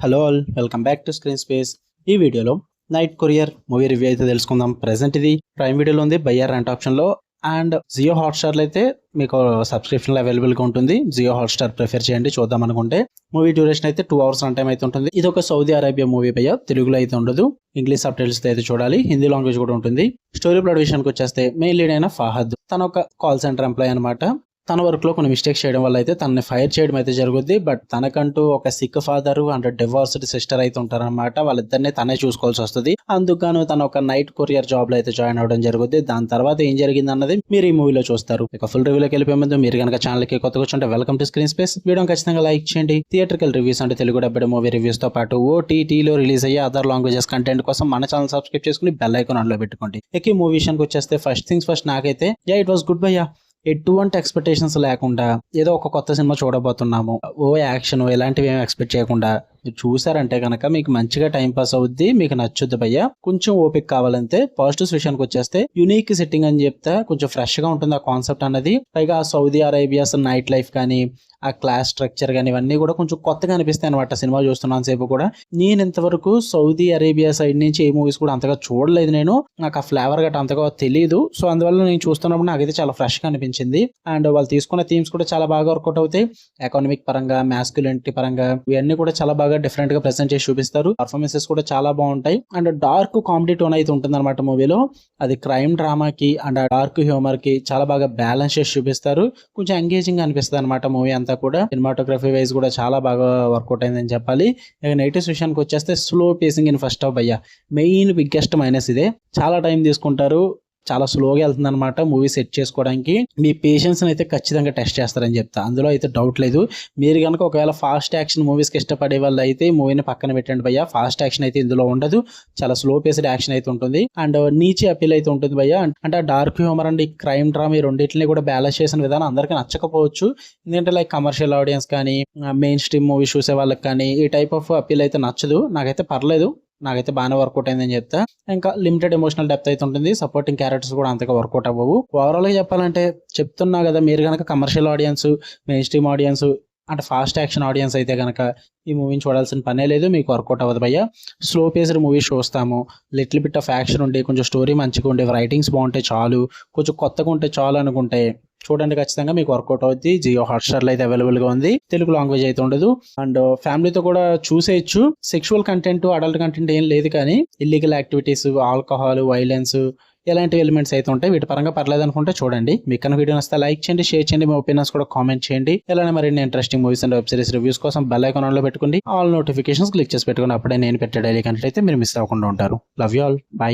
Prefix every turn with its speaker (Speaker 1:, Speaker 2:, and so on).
Speaker 1: Hello all, welcome back to screen space. ఈ వీడియోలో night courier movie review అయితే తెలుసుకుందాం. ప్రెసెంట్ ఇది ప్రైమ్ వీడియోలో ఉంది, బై ఆర్ రెంట్ ఆప్షన్లో. అండ్ జియో హాట్స్టార్లో అయితే మీకు సబ్స్క్రిప్షన్లో అవైలబుల్గా ఉంటుంది. జియో హాట్స్టార్ ప్రిఫర్ చేయండి చూద్దాం అనుకుంటే. మూవీ డ్యూరేషన్ అయితే 2 hours రన్ టైం అయితే ఉంటుంది. ఇది ఒక సౌదీ అరేబియా మూవీ భయ్య, తెలుగులో అయితే ఉండదు, ఇంగ్లీష్ సబ్ టైటిల్స్ అయితే చూడాలి, హిందీ లాంగ్వేజ్ కూడా ఉంటుంది. స్టోరీ ప్లాట్ విషయానికి వచ్చేస్తే మెయిన్ లీడ్ అయిన ఫహద్, తన ఒక కాల్ సెంటర్ ఎంప్లాయ్ అనమాట. తన వర్క్ లో కొన్ని మిస్టేక్స్ చేయడం వల్ల అయితే తనని ఫైర్ చేయడం అయితే జరుగుద్ది. బట్ తనకంటూ ఒక sick father and divorced sister అయితే ఉంటారనమాట. వాళ్ళిద్దరిని తనే చూసుకోవాల్సి వస్తుంది. అందుకు తన ఒక నైట్ కొరియర్ జాబ్ లో అయితే జాయిన్ అవడం జరుగుద్ది. దాని తర్వాత ఏం జరిగింది అన్నది మీరు ఈ మూవీలో చూస్తారు. ఇక ఫుల్ రివ్యూలోకి వెళ్ళిపోయే ముందు మీరు కనుక ఛానల్ కి కొత్తగా వచ్చుంటే welcome to screen space. Video ఖచ్చితంగా లైక్ చేయండి. థియేట్రికల్ రివ్యూస్ అంటే తెలుగు డబ్బెడ్ మూవీ రివ్యూస్ తో పాటు ఓటీటీలో రిలీజ్ అయ్యే అదర్ లాంగ్వేజెస్ కంటెంట్ కోసం మన ఛానల్ సబ్స్క్రైబ్ చేసుకుని బెల్ ఐకాన్ ఆన్ లో పెట్టుకోండి. ఇక ఈ మూవీ విషయానికి వచ్చేస్తే ఫస్ట్ థింగ్స్ ఫస్ట్, నాకైతే ఇట్ వాస్ గుడ్ భయ్యా. ఎటువంటి ఎక్స్పెక్టేషన్స్ లేకుండా ఏదో ఒక కొత్త సినిమా చూడబోతున్నాము, ఓ యాక్షన్ ఇలాంటివి ఏమి ఎక్స్పెక్ట్ చేయకుండా మీరు చూసారంటే కనుక మీకు మంచిగా టైం పాస్ అవుద్ది, మీకు నచ్చుద్ది భయ్య. కొంచెం ఓపిక కావాలంటే. పాజిటివ్స్ విషయానికి వచ్చేస్తే యూనిక్ సెట్టింగ్ అని చెప్తే కొంచెం ఫ్రెష్ గా ఉంటుంది ఆ కాన్సెప్ట్ అన్నది. పైగా సౌదీ అరేబియాస్ నైట్ లైఫ్ కానీ ఆ క్లాస్ స్ట్రక్చర్ కానీ ఇవన్నీ కూడా కొంచెం కొత్తగా అనిపిస్తాయి అనమాట సినిమా చూస్తున్నాను సేపు కూడా. నేను ఇంతవరకు సౌదీ అరేబియా సైడ్ నుంచి ఏ మూవీస్ కూడా అంతగా చూడలేదు, నేను నాకు ఆ ఫ్లేవర్ గట్రా అంతగా తెలియదు. సో అందువల్ల నేను చూస్తున్నప్పుడు నాకైతే చాలా ఫ్రెష్ గా అనిపించింది. అండ్ వాళ్ళు తీసుకున్న థీమ్స్ కూడా చాలా బాగా వర్కౌట్ అవుతాయి. ఎకనామిక్ పరంగా, మాస్కులినిటీ పరంగా ఇవన్నీ కూడా చాలా బాగా డిఫరెంట్ గా ప్రెజెంట్ చేసి చూపిస్తారు. పర్ఫార్మెన్సెస్ కూడా చాలా బాగుంటాయి. అండ్ డార్క్ కామెడీ టోన్ అయితే ఉంటుంది అనమాట మూవీలో. అది క్రైమ్ డ్రామాకి అండ్ డార్క్ హ్యూమర్ కి చాలా బాగా బ్యాలెన్స్ చేసి చూపిస్తారు. కొంచెం ఎంగేజింగ్ అనిపిస్తుంది అనమాట మూవీ అంతా కూడా. సినిమాటోగ్రఫీ వైజ్ కూడా చాలా బాగా వర్కౌట్ అయిందని చెప్పాలి. ఇక నెగిటివ్స్ విషయానికి వచ్చేస్తే slow facing in first half భయ్య, మెయిన్ బిగ్గెస్ట్ మైనస్ ఇదే. చాలా టైం తీసుకుంటారు, చాలా స్లోగా వెళ్తుంది అనమాట మూవీ సెట్ చేసుకోవడానికి. మీ పేషెన్స్ అయితే ఖచ్చితంగా టెస్ట్ చేస్తారని చెప్తా, అందులో అయితే డౌట్ లేదు. మీరు కనుక ఒకవేళ ఫాస్ట్ యాక్షన్ మూవీస్ కి ఇష్టపడే వాళ్ళు అయితే ఈ మూవీని పక్కన పెట్టండి భయ్య. ఫాస్ట్ యాక్షన్ అయితే ఇందులో ఉండదు, చాలా స్లో పేస్డ్ యాక్షన్ అయితే ఉంటుంది. అండ్ నీచి అపీల్ అయితే ఉంటుంది భయ్య. అంటే డార్క్ హ్యూమర్ అండ్ ఈ క్రైమ్ డ్రామా ఈ రెండింటిని కూడా బ్యాలెన్స్ చేసిన విధానం అందరికీ నచ్చకపోవచ్చు. ఎందుకంటే లైక్ కమర్షియల్ ఆడియన్స్ కానీ మెయిన్ స్ట్రీమ్ మూవీస్ చూసే వాళ్ళకి కానీ ఈ టైప్ ఆఫ్ అపీల్ అయితే నచ్చదు. నాకైతే పర్లేదు, నాకైతే బాగానే వర్కౌట్ అయిందని చెప్తా. ఇంకా లిమిటెడ్ ఎమోషనల్ డెప్త్ అయితే ఉంటుంది. సపోర్టింగ్ క్యారెక్టర్స్ కూడా అంతగా వర్కౌట్ అవ్వవు. ఓవరాల్ గా చెప్పాలంటే చెప్తున్నా కదా, మీరు కనుక commercial audience, main stream audience అంటే ఫాస్ట్ యాక్షన్ ఆడియన్స్ అయితే కనుక ఈ మూవీని చూడాల్సిన పనే లేదు, మీకు వర్కౌట్ అవ్వదు భయ్య. స్లో పేస్డ్ మూవీస్ చూస్తాము, లిటిల్ బిట్ ఆఫ్ యాక్షన్ ఉండి కొంచెం స్టోరీ మంచిగా ఉండే, రైటింగ్స్ బాగుంటే చాలు, కొంచెం కొత్తగా ఉంటే చాలు అనుకుంటే చూడండి, ఖచ్చితంగా మీకు వర్కౌట్ అవుద్ది. జియో హాట్స్టార్ లో అయితే అవైలబుల్ గా ఉంది, తెలుగు లాంగ్వేజ్ అయితే ఉండదు. అండ్ ఫ్యామిలీతో కూడా చూసేయచ్చు. సెక్షువల్ కంటెంట్, అడల్ట్ కంటెంట్ ఏం లేదు, కానీ ఇల్లీగల్ యాక్టివిటీస్, ఆల్కహాల్, వైలెన్స్ ఇలాంటి ఎలిమెంట్స్ అయితే ఉంటాయి. వీటి పరంగా పర్లేదు అనుకుంటే చూడండి. మీకు కనుక వీడియో నచ్చితే లైక్ చేయండి, షేర్ చేయండి, మీ ఒపీనియన్స్ కూడా కామెంట్ చేయండి. ఇలానే మరిన్ని interesting movies and web series reviews కోసం బెల్ ఐకాన్ ఆన్ లో పెట్టుకోండి. ఆల్ నోటిఫికేషన్స్ క్లిక్ చేసి పెట్టుకుని అప్పుడే నేను పెట్టే డైలీ కంటెంట్ అయితే మీరు మిస్ అవ్వకుండా ఉంటారు. Love you all, by.